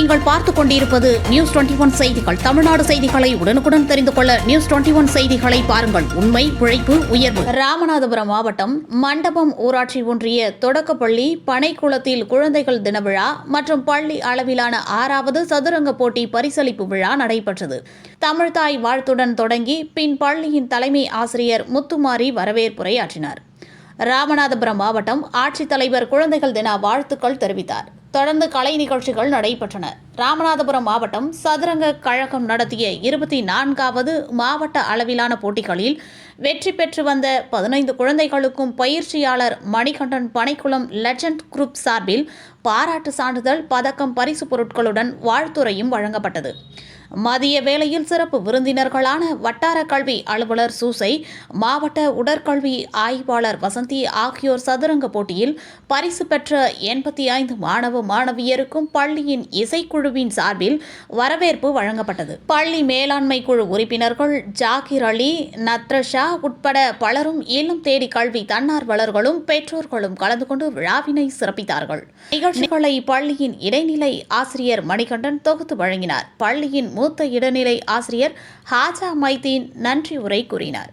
நீங்கள் பார்த்துக் கொண்டிருப்பது நியூஸ் 21 செய்திகள். தமிழ்நாடு செய்திகளை உடனுக்குடன் தெரிந்து கொள்ள நியூஸ் 21 செய்திகளை பாருங்கள். உண்மை, உழைப்பு, உயர்வு. ராமநாதபுரம் மாவட்டம் மண்டபம் ஊராட்சி ஒன்றிய தொடக்கப்பள்ளி பனைக்குளத்தில் குழந்தைகள் தின விழா மற்றும் பள்ளி அளவிலான 6வது சதுரங்க போட்டி பரிசளிப்பு விழா நடைபெற்றது. தமிழ்தாய் வாழ்த்துடன் தொடங்கி பின் பள்ளியின் தலைமை ஆசிரியர் முத்துமாரி வரவேற்புரையாற்றினார். ராமநாதபுரம் மாவட்டம் ஆட்சித்தலைவர் குழந்தைகள் தின வாழ்த்துக்கள் தெரிவித்தார். தொடர்ந்து கலை நிகழ்ச்சிகள் நடைபெற்றன. ராமநாதபுரம் மாவட்டம் சதுரங்க கழகம் நடத்திய 24வது மாவட்ட அளவிலான போட்டிகளில் வெற்றி பெற்று வந்த 15 குழந்தைகளுக்கும் பயிற்சியாளர் மணிகண்டன் பனைக்குளம் லெஜண்ட் குரூப் சார்பில் பாராட்டு சான்றிதழ், பதக்கம், பரிசு பொருட்களுடன் வாழ்த்துரையும் வழங்கப்பட்டது. மதிய வேளையில் சிறப்பு விருந்தினர்களான வட்டார கல்வி அலுவலர் சூசை, மாவட்ட உடற்கல்வி ஆய்வாளர் வசந்தி ஆகியோர் சதுரங்க போட்டியில் பரிசு பெற்ற 85 மாணவ மாணவியருக்கும் பள்ளியின் இசைக்குழுவின் சார்பில் வரவேற்பு வழங்கப்பட்டது. பள்ளி மேலாண்மை குழு உறுப்பினர்கள் ஜாகிர் அலி, நத்ரஷா உட்பட பலரும் இல்லம் தேடி கல்வி தன்னார்வலர்களும் பெற்றோர்களும் கலந்து கொண்டு விழாவினை சிறப்பித்தார்கள். நிகழ்ச்சிகளை பள்ளியின் இடைநிலை ஆசிரியர் மணிகண்டன் தொகுத்து வழங்கினார். பள்ளியின் மூத்த இடைநிலை ஆசிரியர் ஹாஜா மைதீன் நன்றி உரை கூறினார்.